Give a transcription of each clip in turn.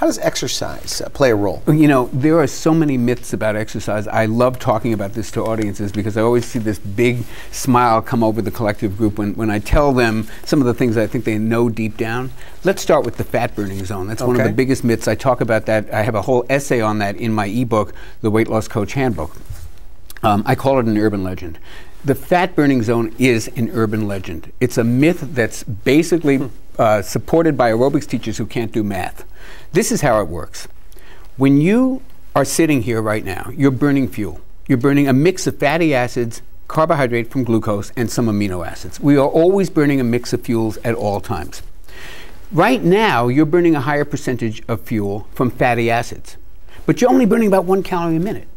how does exercise play a role? You know, there are so many myths about exercise. I love talking about this to audiences because I always see this big smile come over the collective group when I tell them some of the things I think they know deep down. Let's start with the fat burning zone. That's one of the biggest myths. I talk about that. I have a whole essay on that in my ebook, The Weight Loss Coach Handbook. I call it an urban legend. The fat burning zone is an urban legend. It's a myth that's basically supported by aerobics teachers who can't do math. This is how it works. When you are sitting here right now, you're burning fuel. You're burning a mix of fatty acids, carbohydrate from glucose, and some amino acids. We are always burning a mix of fuels at all times. Right now, you're burning a higher percentage of fuel from fatty acids, but you're only burning about 1 calorie a minute.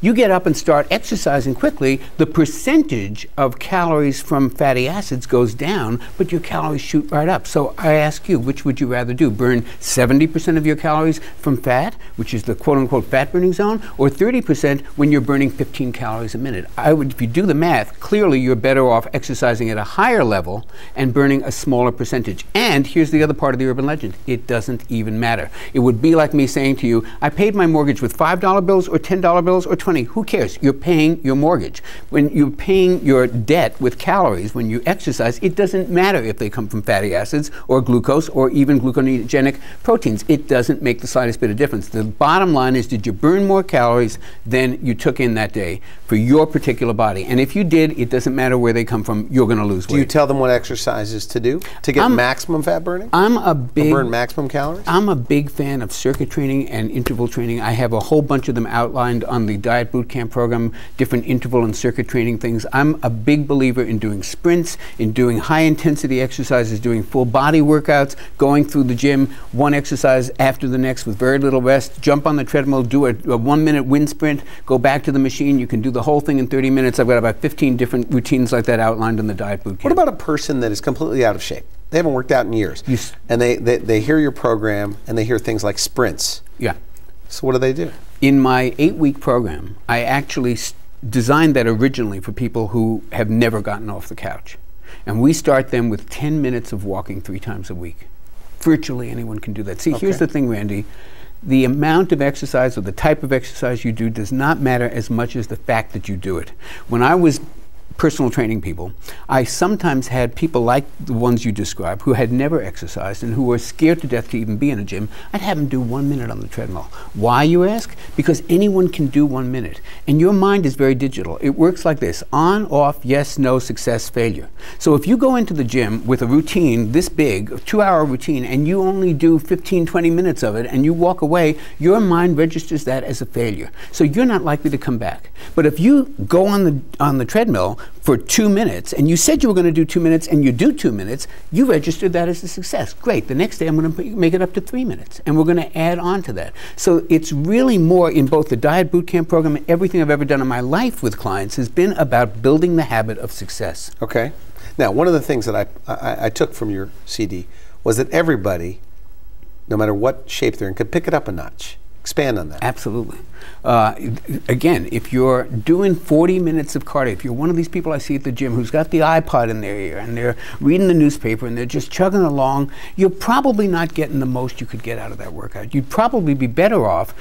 You get up and start exercising quickly, the percentage of calories from fatty acids goes down, but your calories shoot right up. So I ask you, which would you rather do? Burn 70% of your calories from fat, which is the quote-unquote fat burning zone, or 30% when you're burning 15 calories a minute? If you do the math, clearly you're better off exercising at a higher level and burning a smaller percentage. And here's the other part of the urban legend. It doesn't even matter. It would be like me saying to you, I paid my mortgage with $5 bills or $10 bills or 20. Who cares? You're paying your mortgage. When you're paying your debt with calories, when you exercise, it doesn't matter if they come from fatty acids or glucose or even glucogenic proteins. It doesn't make the slightest bit of difference. The bottom line is, did you burn more calories than you took in that day for your particular body? And if you did, it doesn't matter where they come from, you're going to lose weight. Do you tell them what exercises to do to get maximum fat burning? Burn maximum calories? I'm a big fan of circuit training and interval training. I have a whole bunch of them outlined on the Diet Boot Camp program, different interval and circuit training things. I'm a big believer in doing sprints, in doing high intensity exercises, doing full body workouts, going through the gym, one exercise after the next with very little rest, jump on the treadmill, do a 1 minute wind sprint, go back to the machine. You can do the whole thing in 30 minutes. I've got about 15 different routines like that outlined in the Diet Boot Camp. What about a person that is completely out of shape? They haven't worked out in years, and they hear your program and they hear things like sprints. Yeah. So what do? In my 8-week program, I actually designed that originally for people who have never gotten off the couch. And we start them with 10 minutes of walking 3 times a week. Virtually anyone can do that. See, here's the thing, Randy. The amount of exercise or the type of exercise you do does not matter as much as the fact that you do it. When I was personal training people, I sometimes had people like the ones you described who had never exercised and who were scared to death to even be in a gym. I'd have them do 1 minute on the treadmill. Why, you ask? Because anyone can do 1 minute. And your mind is very digital. It works like this: on, off, yes, no, success, failure. So if you go into the gym with a routine this big, a 2-hour routine, and you only do 15, 20 minutes of it and you walk away, your mind registers that as a failure. So you're not likely to come back. But if you go on the treadmill for 2 minutes, and you said you were going to do 2 minutes, and you do 2 minutes, you registered that as a success. Great. The next day, I'm going to make it up to 3 minutes, and we're going to add on to that. So it's really more in both the Diet Boot Camp program and everything I've ever done in my life with clients has been about building the habit of success. Okay. Now, one of the things that I took from your CD was that everybody, no matter what shape they're in, could pick it up a notch. Expand on that. Absolutely. Again, if you're doing 40 minutes of cardio, if you're one of these people I see at the gym who's got the iPod in their ear and they're reading the newspaper and they're just chugging along, you're probably not getting the most you could get out of that workout. You'd probably be better off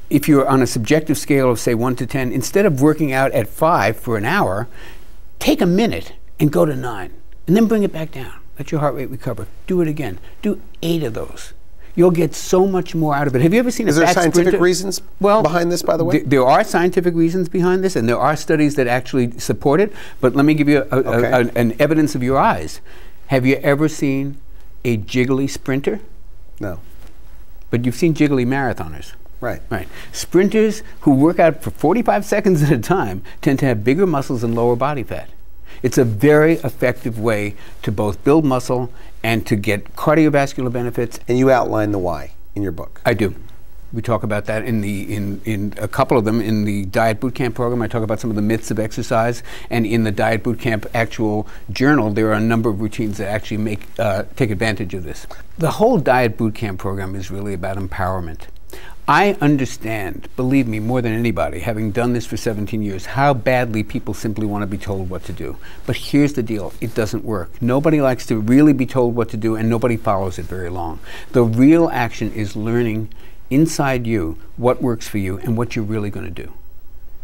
if you're on a subjective scale of, say, 1 to 10, instead of working out at 5 for an hour, take a minute and go to 9, and then bring it back down. Let your heart rate recover. Do it again. Do 8 of those. You'll get so much more out of it. Have you ever seen a fat sprinter? Is there scientific reasons behind this, by the way? There are scientific reasons behind this, and there are studies that actually support it. But let me give you an evidence of your eyes. Have you ever seen a jiggly sprinter? No. But you've seen jiggly marathoners. Right. Right. Sprinters who work out for 45 seconds at a time tend to have bigger muscles and lower body fat. It's a very effective way to both build muscle and to get cardiovascular benefits. And you outline the why in your book. I do. We talk about that in a couple of them. In the Diet Boot Camp program, I talk about some of the myths of exercise. And in the Diet Boot Camp actual journal, there are a number of routines that actually take advantage of this. The whole Diet Boot Camp program is really about empowerment. I understand, believe me, more than anybody, having done this for 17 years, how badly people simply want to be told what to do. But here's the deal, it doesn't work. Nobody likes to really be told what to do, and nobody follows it very long. The real action is learning inside you what works for you and what you're really going to do.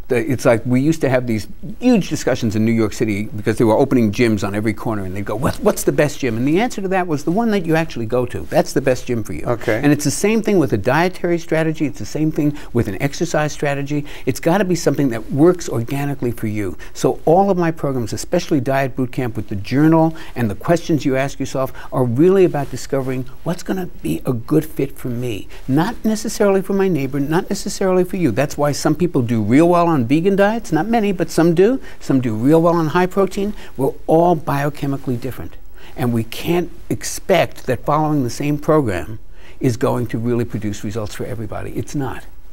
It's like we used to have these huge discussions in New York City because they were opening gyms on every corner, and they'd go, what's the best gym? And the answer to that was the one that you actually go to. That's the best gym for you. Okay. And it's the same thing with a dietary strategy. It's the same thing with an exercise strategy. It's got to be something that works organically for you. So all of my programs, especially Diet Bootcamp with the journal and the questions you ask yourself, are really about discovering what's going to be a good fit for me. Not necessarily for my neighbor, not necessarily for you. That's why some people do real well on vegan diets, not many, but some do. Some do real well on high protein. We're all biochemically different. And we can't expect that following the same program is going to really produce results for everybody. It's not.